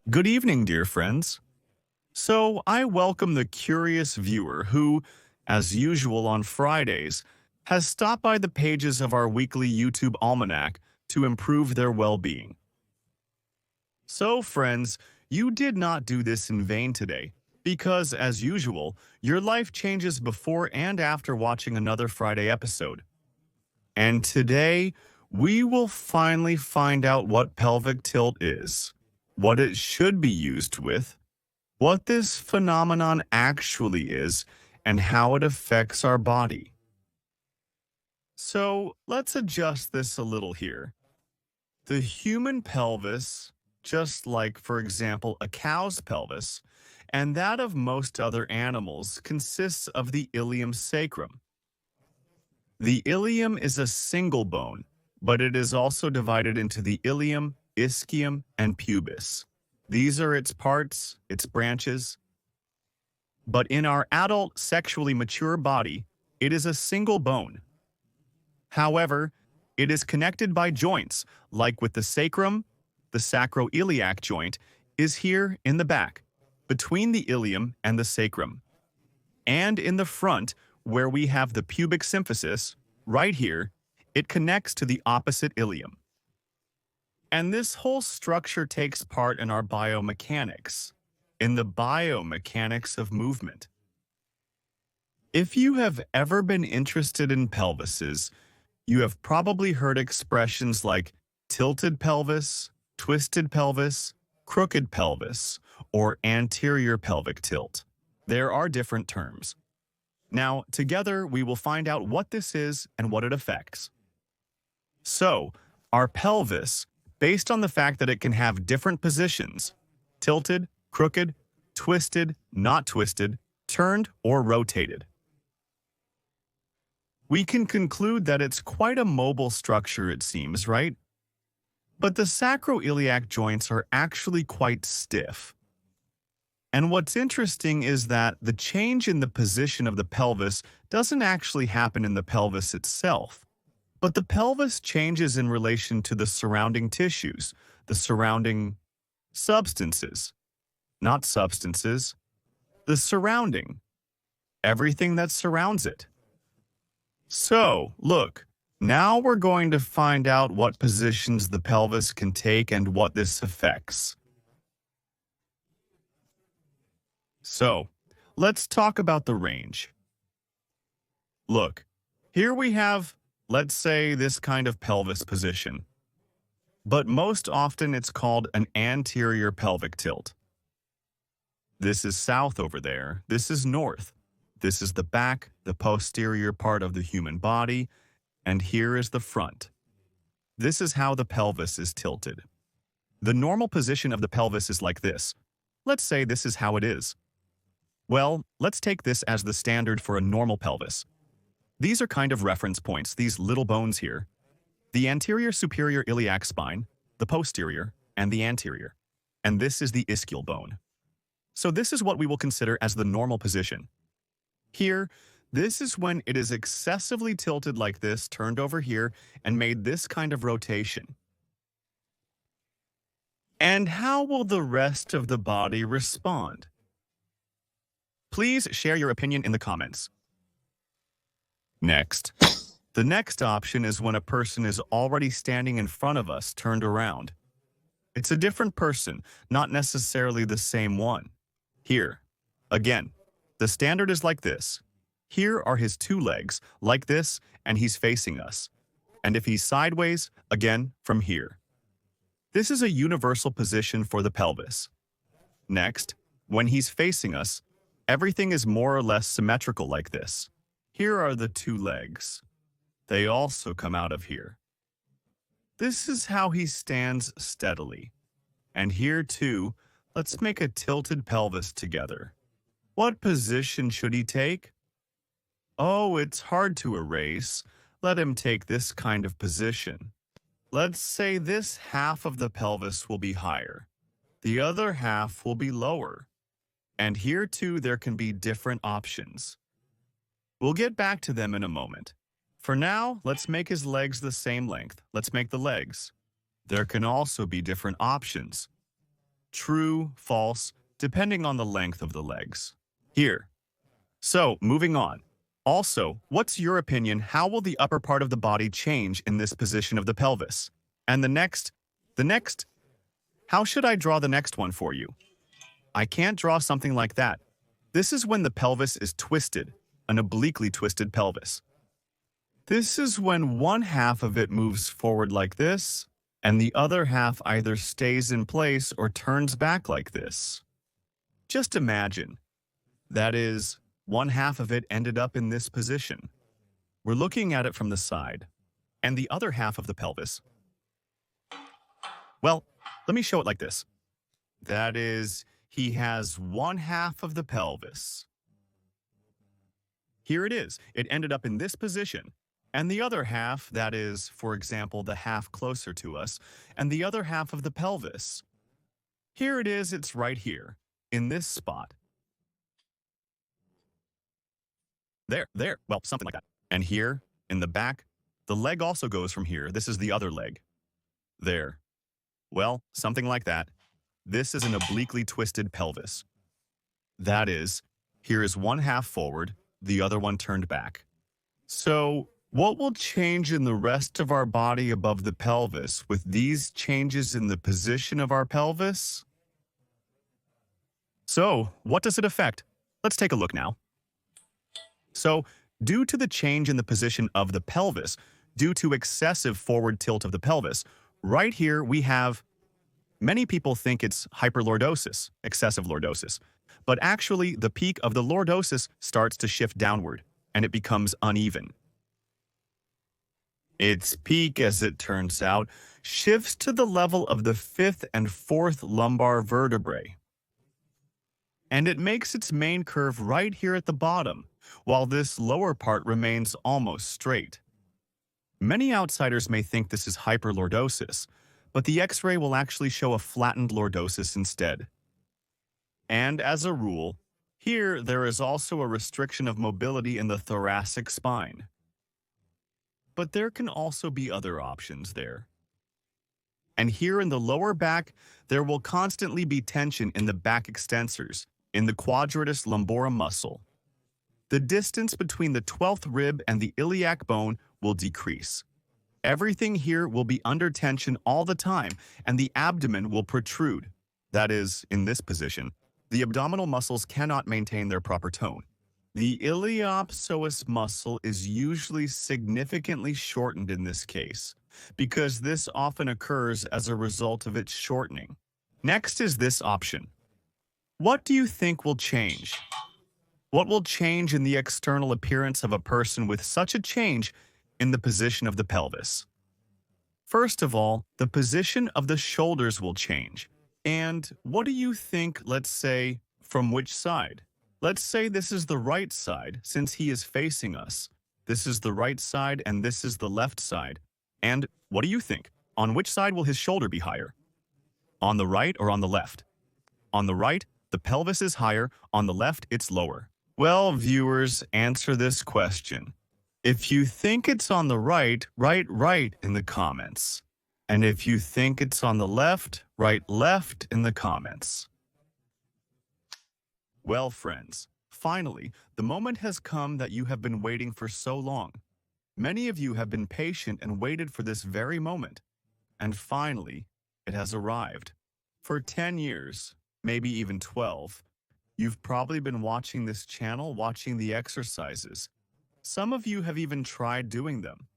Good evening, dear friends. So, I welcome the curious viewer who, as usual on Fridays, has stopped by the pages of our weekly YouTube almanac to improve their well-being. So, friends, you did not do this in vain today, because, as usual, your life changes before and after watching another Friday episode. And today, we will finally find out what pelvic tilt is, what it should be used with, what this phenomenon actually is, and how it affects our body. So let's adjust this a little here. The human pelvis, just like, for example, a cow's pelvis, and that of most other animals, consists of the ilium sacrum. The ilium is a single bone, but it is also divided into the ilium, ischium, and pubis. These are its parts, its branches. But in our adult, sexually mature body, it is a single bone. However, it is connected by joints, like with the sacrum. The sacroiliac joint is here in the back, between the ilium and the sacrum. And in the front, where we have the pubic symphysis, right here, it connects to the opposite ilium. And this whole structure takes part in our biomechanics, in the biomechanics of movement. If you have ever been interested in pelvises, you have probably heard expressions like tilted pelvis, twisted pelvis, crooked pelvis, or anterior pelvic tilt. There are different terms. Now, together, we will find out what this is and what it affects. So, our pelvis, based on the fact that it can have different positions, tilted, crooked, twisted, not twisted, turned, or rotated. We can conclude that it's quite a mobile structure, it seems, right? But the sacroiliac joints are actually quite stiff. And what's interesting is that the change in the position of the pelvis doesn't actually happen in the pelvis itself, but the pelvis changes in relation to the surrounding tissues, the surrounding substances, not substances, the surrounding, everything that surrounds it. So, look, now we're going to find out what positions the pelvis can take and what this affects. So, let's talk about the range. Look, here we have, let's say, this kind of pelvis position. But most often it's called an anterior pelvic tilt. This is south over there, this is north. This is the back, the posterior part of the human body, and here is the front. This is how the pelvis is tilted. The normal position of the pelvis is like this. Let's say this is how it is. Well, let's take this as the standard for a normal pelvis. These are kind of reference points, these little bones here. The anterior superior iliac spine, the posterior, and the anterior. And this is the ischial bone. So this is what we will consider as the normal position. Here, this is when it is excessively tilted like this, turned over here, and made this kind of rotation. And how will the rest of the body respond? Please share your opinion in the comments. Next. The next option is when a person is already standing in front of us, turned around. It's a different person, not necessarily the same one. Here, again, the standard is like this. Here are his two legs, like this, and he's facing us. And if he's sideways, again, from here. This is a universal position for the pelvis. Next, when he's facing us, everything is more or less symmetrical like this. Here are the two legs. They also come out of here. This is how he stands steadily. And here too, let's make a tilted pelvis together. What position should he take? Oh, it's hard to erase. Let him take this kind of position. Let's say this half of the pelvis will be higher. The other half will be lower. And here too, there can be different options. We'll get back to them in a moment. For now, let's make his legs the same length. Let's make the legs. There can also be different options. true, false, depending on the length of the legs. Here. So, moving on. Also, what's your opinion? How will the upper part of the body change in this position of the pelvis? And the next, how should I draw the next one for you? I can't draw something like that. This is when the pelvis is twisted, an obliquely twisted pelvis. This is when one half of it moves forward like this, and the other half either stays in place or turns back like this. Just imagine. That is, one half of it ended up in this position. We're looking at it from the side. And the other half of the pelvis, well, let me show it like this. That is, he has one half of the pelvis. Here it is. It ended up in this position. And the other half, that is, for example, the half closer to us, and the other half of the pelvis. Here it is, it's right here, in this spot. There, well, something like that. And here, in the back, the leg also goes from here. This is the other leg. There. Well, something like that. This is an obliquely twisted pelvis. That is, here is one half forward, the other one turned back. So, what will change in the rest of our body above the pelvis with these changes in the position of our pelvis? So, what does it affect? Let's take a look now. So, due to the change in the position of the pelvis, due to excessive forward tilt of the pelvis, right here we have, many people think it's hyperlordosis, excessive lordosis, but actually the peak of the lordosis starts to shift downward, and it becomes uneven. Its peak, as it turns out, shifts to the level of the 5th and 4th lumbar vertebrae. And it makes its main curve right here at the bottom, while this lower part remains almost straight. Many outsiders may think this is hyperlordosis, but the X-ray will actually show a flattened lordosis instead. And as a rule, here there is also a restriction of mobility in the thoracic spine. But there can also be other options there. And here in the lower back, there will constantly be tension in the back extensors, in the quadratus lumborum muscle. The distance between the 12th rib and the iliac bone will decrease. Everything here will be under tension all the time, and the abdomen will protrude. That is, in this position, the abdominal muscles cannot maintain their proper tone. The iliopsoas muscle is usually significantly shortened in this case, because this often occurs as a result of its shortening. Next is this option. What do you think will change? What will change in the external appearance of a person with such a change in the position of the pelvis? First of all, the position of the shoulders will change. And what do you think, let's say, from which side? Let's say this is the right side, since he is facing us. This is the right side and this is the left side. And what do you think? On which side will his shoulder be higher? On the right or on the left? On the right, the pelvis is higher. On the left, it's lower. Well, viewers, answer this question. If you think it's on the right, write right in the comments. And if you think it's on the left, write left in the comments. Well, friends, finally, the moment has come that you have been waiting for so long. Many of you have been patient and waited for this very moment. And finally, it has arrived. For 10 years, maybe even 12, you've probably been watching this channel, watching the exercises. Some of you have even tried doing them.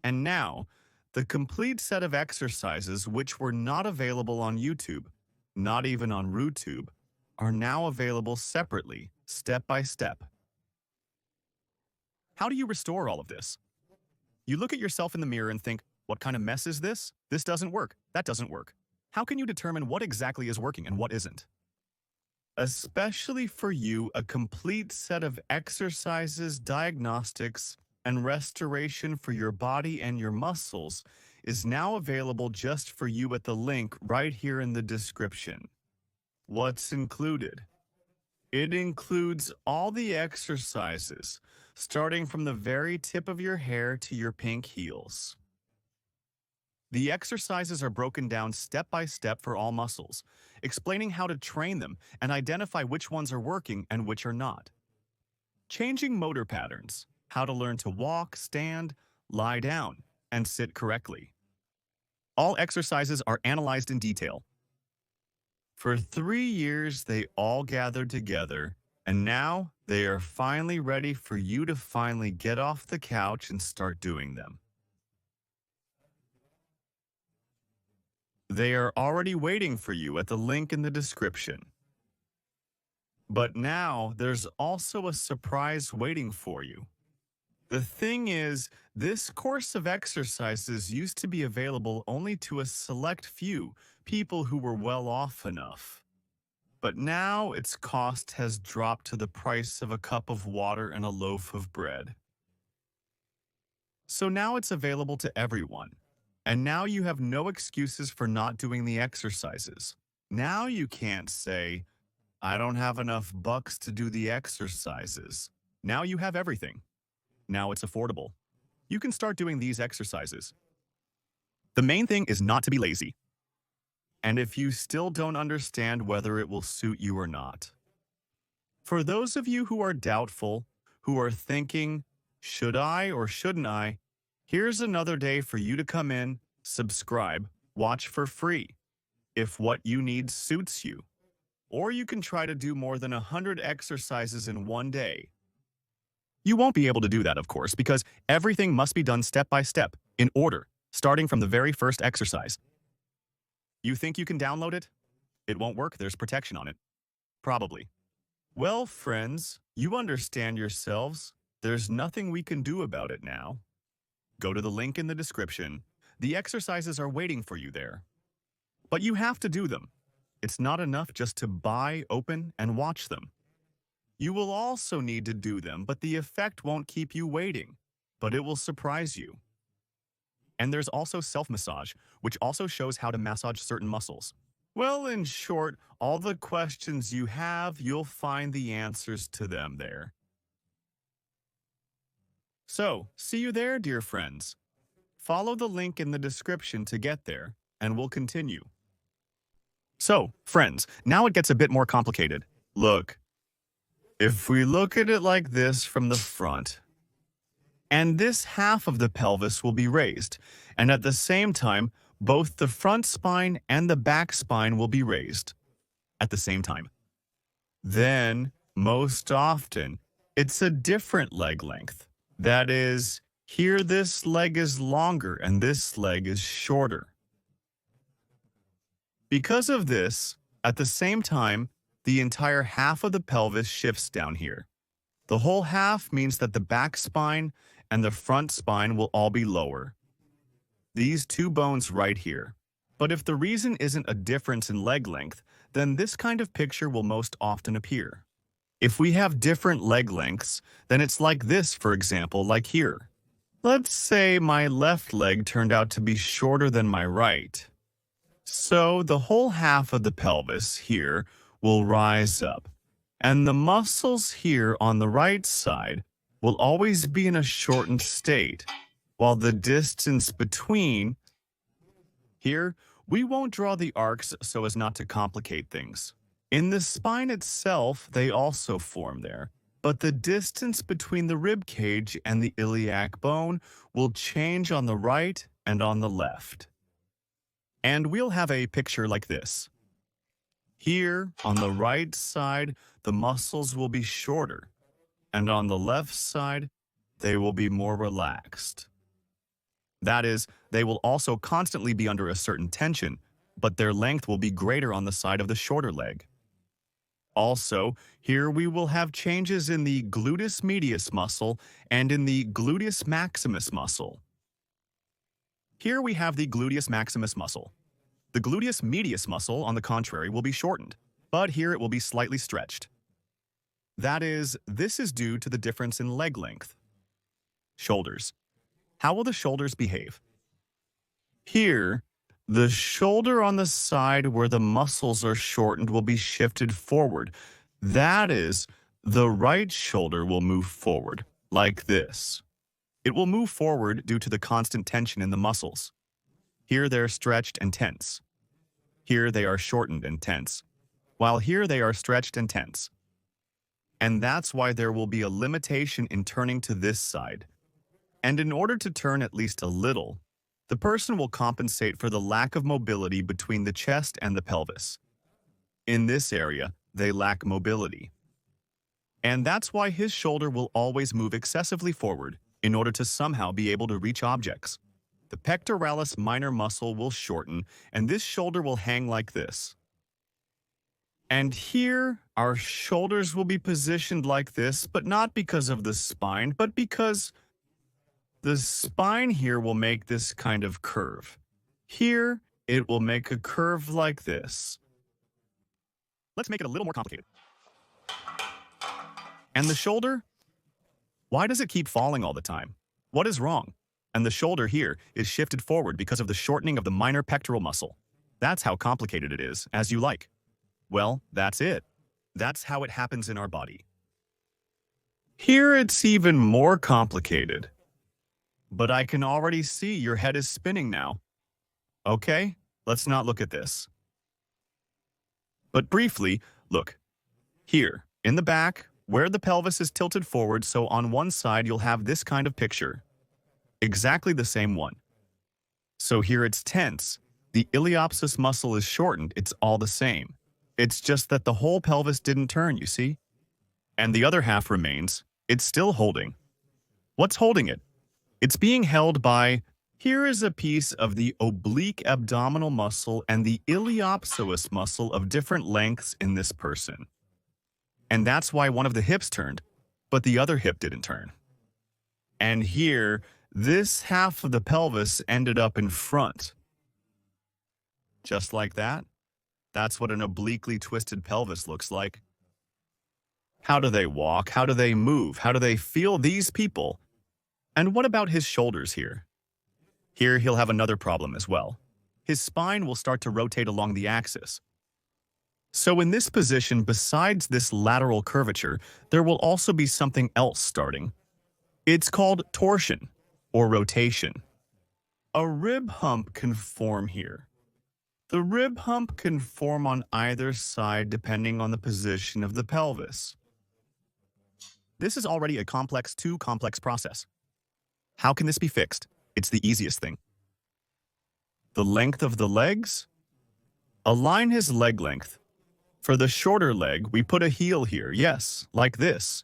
And now, the complete set of exercises which were not available on YouTube, not even on RooTube, are now available separately, step by step. How do you restore all of this? You look at yourself in the mirror and think, what kind of mess is this? This doesn't work. That doesn't work. How can you determine what exactly is working and what isn't? Especially for you, a complete set of exercises, diagnostics, and restoration for your body and your muscles is now available just for you at the link right here in the description. What's included? It includes all the exercises, starting from the very tip of your hair to your pink heels. The exercises are broken down step by step for all muscles, explaining how to train them and identify which ones are working and which are not. Changing motor patterns, how to learn to walk, stand, lie down, and sit correctly. All exercises are analyzed in detail. For 3 years, they all gathered together, and now they are finally ready for you to finally get off the couch and start doing them. They are already waiting for you at the link in the description. But now there's also a surprise waiting for you. The thing is, this course of exercises used to be available only to a select few people who were well off enough. But now its cost has dropped to the price of a cup of water and a loaf of bread. So now it's available to everyone. And now you have no excuses for not doing the exercises. Now you can't say, I don't have enough bucks to do the exercises. Now you have everything. Now it's affordable. You can start doing these exercises. The main thing is not to be lazy. And if you still don't understand whether it will suit you or not. For those of you who are doubtful, who are thinking, should I or shouldn't I? Here's another day for you to come in, subscribe, watch for free, if what you need suits you. Or you can try to do more than 100 exercises in one day. You won't be able to do that, of course, because everything must be done step by step, in order, starting from the very first exercise. You think you can download it? It won't work, there's protection on it. Probably. Well, friends, you understand yourselves. There's nothing we can do about it now. Go to the link in the description. The exercises are waiting for you there. But you have to do them. It's not enough just to buy, open, and watch them. You will also need to do them, but the effect won't keep you waiting, but it will surprise you. And there's also self-massage, which also shows how to massage certain muscles. Well, in short, all the questions you have, you'll find the answers to them there. So, see you there, dear friends. Follow the link in the description to get there, and we'll continue. So, friends, now it gets a bit more complicated. Look, if we look at it like this from the front, and this half of the pelvis will be raised, and at the same time, both the front spine and the back spine will be raised at the same time. Then, most often, it's a different leg length. That is, here this leg is longer and this leg is shorter. Because of this, at the same time, the entire half of the pelvis shifts down here. The whole half means that the back spine and the front spine will all be lower. These two bones right here. But if the reason isn't a difference in leg length, then this kind of picture will most often appear. If we have different leg lengths, then it's like this, for example, like here. Let's say my left leg turned out to be shorter than my right. So the whole half of the pelvis here will rise up, and the muscles here on the right side will always be in a shortened state, while the distance between here, we won't draw the arcs so as not to complicate things. In the spine itself, they also form there, but the distance between the rib cage and the iliac bone will change on the right and on the left. And we'll have a picture like this. Here, on the right side, the muscles will be shorter, and on the left side, they will be more relaxed. That is, they will also constantly be under a certain tension, but their length will be greater on the side of the shorter leg. Also, here we will have changes in the gluteus medius muscle and in the gluteus maximus muscle. Here we have the gluteus maximus muscle. The gluteus medius muscle, on the contrary, will be shortened, but here it will be slightly stretched. That is, this is due to the difference in leg length. Shoulders. How will the shoulders behave? Here, the shoulder on the side where the muscles are shortened will be shifted forward. That is, the right shoulder will move forward, like this. It will move forward due to the constant tension in the muscles. Here they're stretched and tense. Here they are shortened and tense, while here they are stretched and tense. And that's why there will be a limitation in turning to this side. And in order to turn at least a little, the person will compensate for the lack of mobility between the chest and the pelvis. In this area, they lack mobility. And that's why his shoulder will always move excessively forward in order to somehow be able to reach objects. The pectoralis minor muscle will shorten, and this shoulder will hang like this. And here, our shoulders will be positioned like this, but not because of the spine, but because the spine here will make this kind of curve. Here, it will make a curve like this. Let's make it a little more complicated. And the shoulder? Why does it keep falling all the time? What is wrong? And the shoulder here is shifted forward because of the shortening of the minor pectoral muscle. That's how complicated it is, as you like. Well, that's it. That's how it happens in our body. Here it's even more complicated. But I can already see your head is spinning now. Okay, let's not look at this. But briefly, look. Here, in the back, where the pelvis is tilted forward, so on one side you'll have this kind of picture. Exactly the same one. So here it's tense. The iliopsoas muscle is shortened. It's all the same. It's just that the whole pelvis didn't turn, you see? And the other half remains. It's still holding. What's holding it? It's being held by, here is a piece of the oblique abdominal muscle and the iliopsoas muscle of different lengths in this person. And that's why one of the hips turned, but the other hip didn't turn. And here, this half of the pelvis ended up in front. Just like that. That's what an obliquely twisted pelvis looks like. How do they walk? How do they move? How do they feel, these people? And what about his shoulders here? Here he'll have another problem as well. His spine will start to rotate along the axis. So in this position, besides this lateral curvature, there will also be something else starting. It's called torsion, or rotation. A rib hump can form here. The rib hump can form on either side depending on the position of the pelvis. This is already a too complex process. How can this be fixed? It's the easiest thing. The length of the legs? Align his leg length. For the shorter leg, we put a heel here, yes, like this.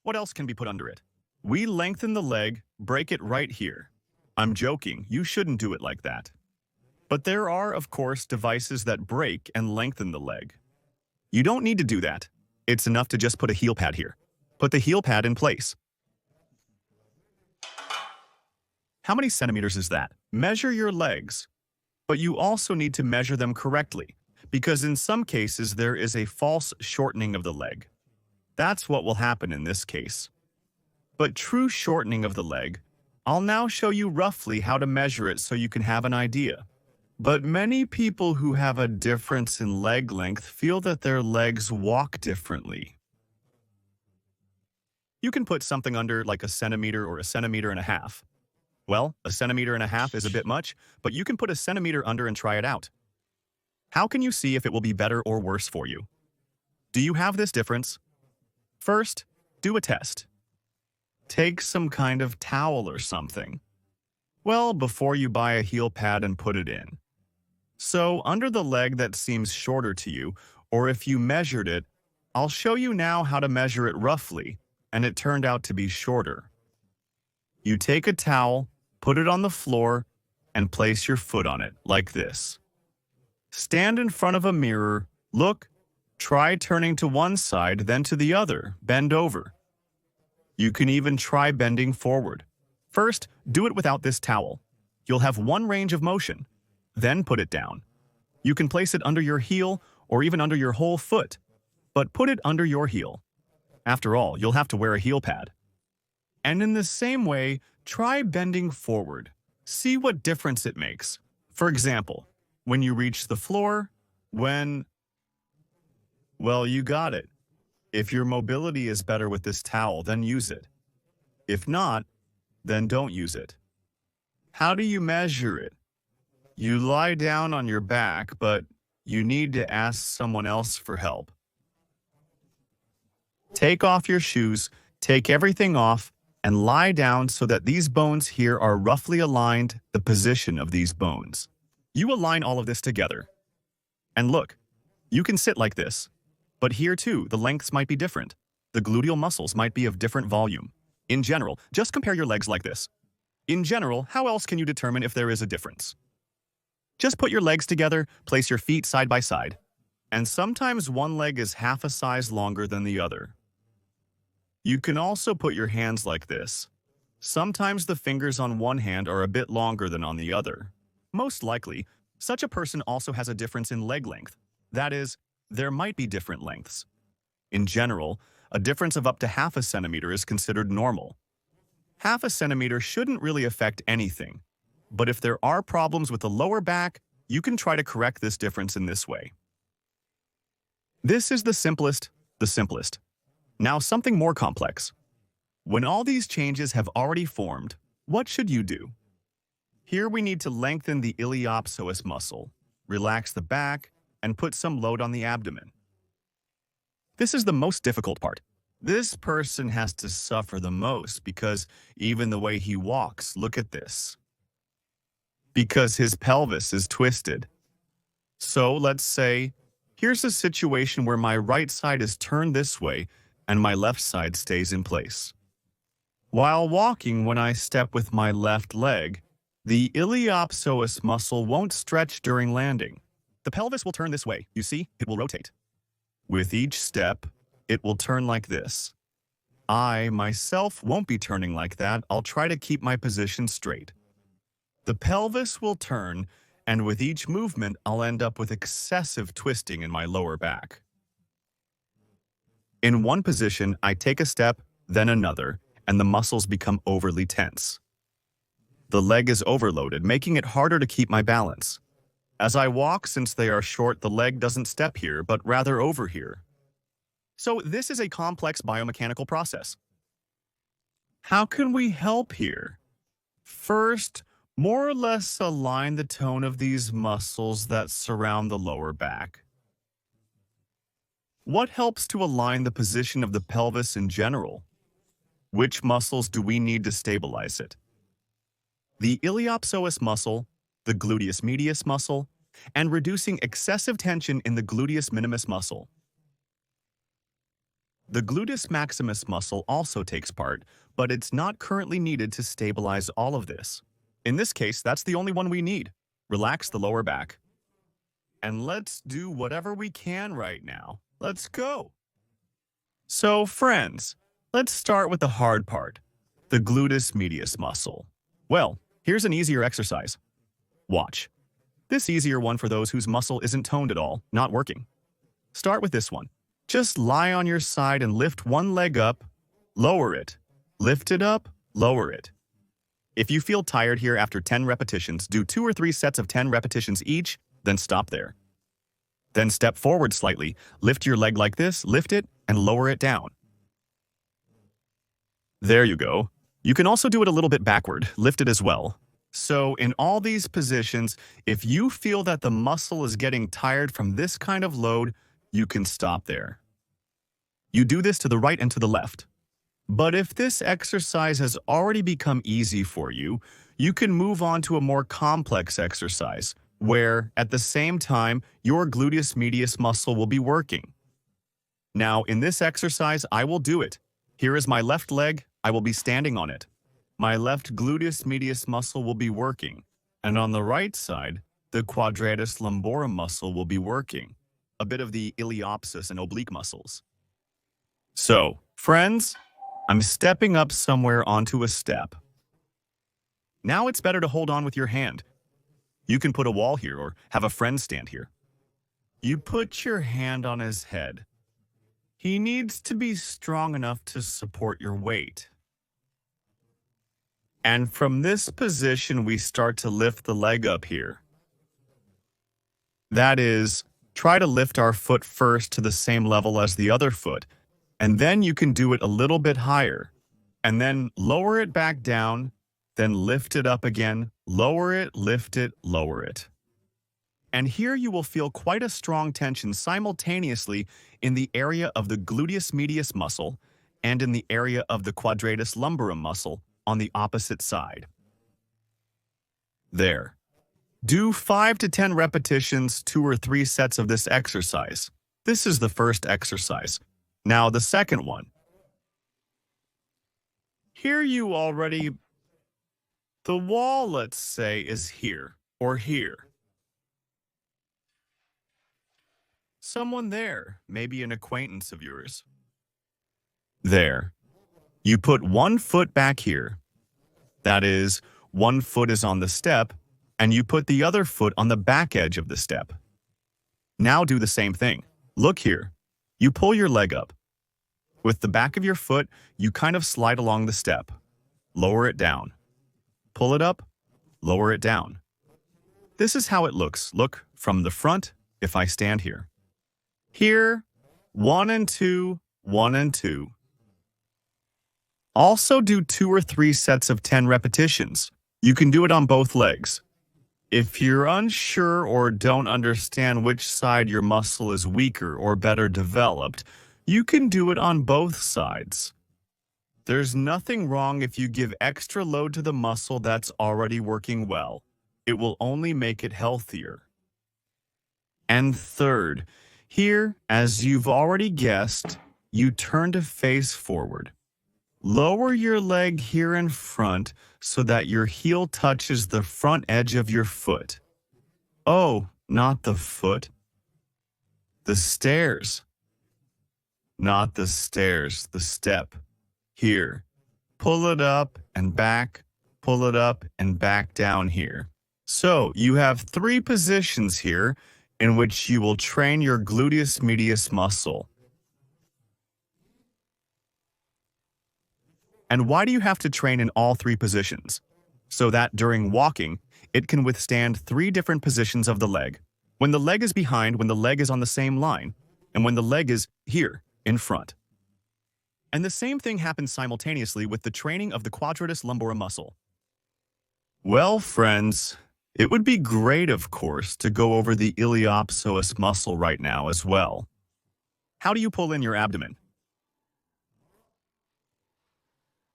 What else can be put under it? We lengthen the leg, break it right here. I'm joking, you shouldn't do it like that. But there are, of course, devices that break and lengthen the leg. You don't need to do that. It's enough to just put a heel pad here. Put the heel pad in place. How many centimeters is that? Measure your legs. But you also need to measure them correctly, because in some cases there is a false shortening of the leg. That's what will happen in this case. But true shortening of the leg, I'll now show you roughly how to measure it so you can have an idea. But many people who have a difference in leg length feel that their legs walk differently. You can put something under like a centimeter or a centimeter and a half. Well, a centimeter and a half is a bit much, but you can put a centimeter under and try it out. How can you see if it will be better or worse for you? Do you have this difference? First, do a test. Take some kind of towel or something. Well, before you buy a heel pad and put it in. So, under the leg that seems shorter to you, or if you measured it, I'll show you now how to measure it roughly, and it turned out to be shorter. You take a towel, put it on the floor, and place your foot on it, like this. Stand in front of a mirror, look, try turning to one side, then to the other, bend over. You can even try bending forward. First, do it without this towel. You'll have one range of motion. Then put it down. You can place it under your heel or even under your whole foot, but put it under your heel. After all, you'll have to wear a heel pad. And in the same way, try bending forward. See what difference it makes. For example, when you reach the floor, well, you got it. If your mobility is better with this towel, then use it. If not, then don't use it. How do you measure it? You lie down on your back, but you need to ask someone else for help. Take off your shoes, take everything off, and lie down so that these bones here are roughly aligned, the position of these bones. You align all of this together. And look, you can sit like this. But here too, the lengths might be different. The gluteal muscles might be of different volume. In general, just compare your legs like this. In general, how else can you determine if there is a difference? Just put your legs together, place your feet side by side. And sometimes one leg is half a size longer than the other. You can also put your hands like this. Sometimes the fingers on one hand are a bit longer than on the other. Most likely, such a person also has a difference in leg length. That is, there might be different lengths. In general, a difference of up to half a centimeter is considered normal. Half a centimeter shouldn't really affect anything, but if there are problems with the lower back, you can try to correct this difference in this way. This is the simplest. Now something more complex. When all these changes have already formed, what should you do? Here we need to lengthen the iliopsoas muscle, relax the back, and put some load on the abdomen. This is the most difficult part. This person has to suffer the most because even the way he walks, look at this. Because his pelvis is twisted. So let's say, here's a situation where my right side is turned this way and my left side stays in place. While walking, when I step with my left leg, the iliopsoas muscle won't stretch during landing. The pelvis will turn this way. You see, it will rotate. With each step, it will turn like this. I, myself, won't be turning like that. I'll try to keep my position straight. The pelvis will turn, and with each movement, I'll end up with excessive twisting in my lower back. In one position, I take a step, then another, and the muscles become overly tense. The leg is overloaded, making it harder to keep my balance. As I walk, since they are short, the leg doesn't step here, but rather over here. So this is a complex biomechanical process. How can we help here? First, more or less align the tone of these muscles that surround the lower back. What helps to align the position of the pelvis in general? Which muscles do we need to stabilize it? The iliopsoas muscle, the gluteus medius muscle, and reducing excessive tension in the gluteus minimus muscle. The gluteus maximus muscle also takes part, but it's not currently needed to stabilize all of this. In this case, that's the only one we need. Relax the lower back. And let's do whatever we can right now. Let's go. So, friends, let's start with the hard part, the gluteus medius muscle. Well, here's an easier exercise. Watch. This easier one for those whose muscle isn't toned at all, not working. Start with this one. Just lie on your side and lift one leg up, lower it. Lift it up, lower it. If you feel tired here after 10 repetitions, do 2 or 3 sets of 10 repetitions each, then stop there. Then step forward slightly, lift your leg like this, lift it, and lower it down. There you go. You can also do it a little bit backward, lift it as well. So in all these positions, if you feel that the muscle is getting tired from this kind of load, you can stop there. You do this to the right and to the left. But if this exercise has already become easy for you, you can move on to a more complex exercise, where, at the same time, your gluteus medius muscle will be working. Now, in this exercise, I will do it. Here is my left leg, I will be standing on it. My left gluteus medius muscle will be working, and on the right side, the quadratus lumborum muscle will be working, a bit of the iliopsoas and oblique muscles. So, friends, I'm stepping up somewhere onto a step. Now it's better to hold on with your hand. You can put a wall here or have a friend stand here. You put your hand on his head. He needs to be strong enough to support your weight. And from this position, we start to lift the leg up here. That is, try to lift our foot first to the same level as the other foot, and then you can do it a little bit higher, and then lower it back down, then lift it up again, Lower it, lift it, lower it. And here you will feel quite a strong tension simultaneously in the area of the gluteus medius muscle and in the area of the quadratus lumborum muscle on the opposite side. There. Do 5 to 10 repetitions, 2 or 3 sets of this exercise. This is the first exercise. Now the second one. Here you already, the wall, let's say, is here or here. Someone there, maybe an acquaintance of yours. There. You put one foot back here. That is, one foot is on the step, and you put the other foot on the back edge of the step. Now do the same thing. Look here. You pull your leg up. With the back of your foot, you kind of slide along the step. Lower it down. Pull it up, lower it down. This is how it looks. Look from the front if I stand here. Here, 1 and 2, 1 and 2. Also do 2 or 3 sets of 10 repetitions. You can do it on both legs. If you're unsure or don't understand which side your muscle is weaker or better developed, you can do it on both sides. There's nothing wrong if you give extra load to the muscle that's already working well. It will only make it healthier. And third, here, as you've already guessed, you turn to face forward. Lower your leg here in front so that your heel touches the front edge of your foot. Oh, not the foot. The stairs. Not the stairs, the step. Here. Pull it up and back, pull it up and back down here. So you have 3 positions here in which you will train your gluteus medius muscle. And why do you have to train in all 3 positions? So that during walking, it can withstand 3 different positions of the leg. When the leg is behind, when the leg is on the same line, and when the leg is here, in front. And the same thing happens simultaneously with the training of the quadratus lumborum muscle. Well, friends, it would be great, of course, to go over the iliopsoas muscle right now as well. How do you pull in your abdomen?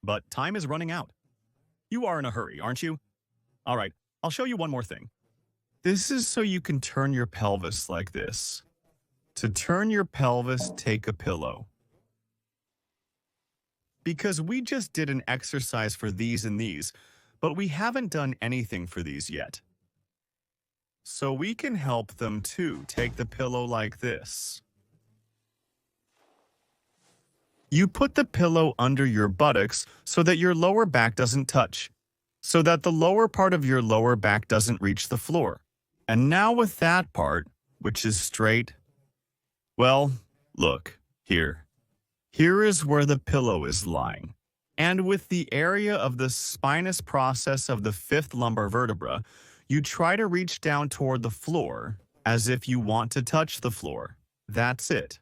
But time is running out. You are in a hurry, aren't you? All right, I'll show you one more thing. This is so you can turn your pelvis like this. To turn your pelvis, take a pillow. Because we just did an exercise for these and these, but we haven't done anything for these yet. So we can help them too. Take the pillow like this. You put the pillow under your buttocks so that your lower back doesn't touch, so that the lower part of your lower back doesn't reach the floor. And now with that part, which is straight, well, look, here. Here is where the pillow is lying. And with the area of the spinous process of the 5th lumbar vertebra, you try to reach down toward the floor as if you want to touch the floor. That's it.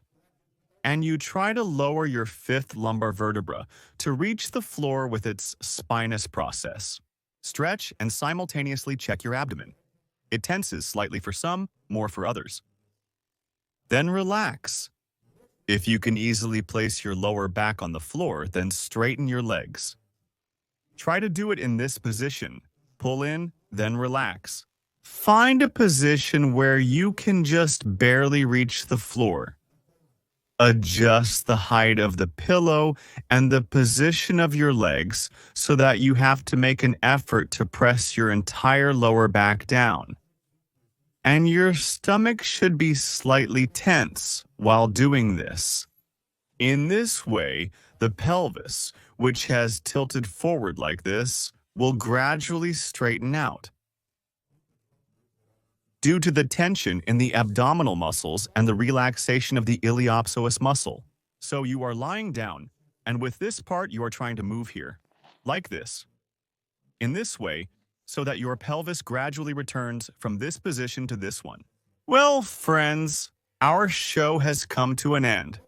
And you try to lower your 5th lumbar vertebra to reach the floor with its spinous process. Stretch and simultaneously check your abdomen. It tenses slightly for some, more for others. Then relax. If you can easily place your lower back on the floor, then straighten your legs. Try to do it in this position. Pull in, then relax. Find a position where you can just barely reach the floor. Adjust the height of the pillow and the position of your legs so that you have to make an effort to press your entire lower back down. And your stomach should be slightly tense while doing this. In this way, the pelvis, which has tilted forward like this, will gradually straighten out. Due to the tension in the abdominal muscles and the relaxation of the iliopsoas muscle. So you are lying down, and with this part you are trying to move here, like this. In this way, so that your pelvis gradually returns from this position to this one. Well, friends, our show has come to an end.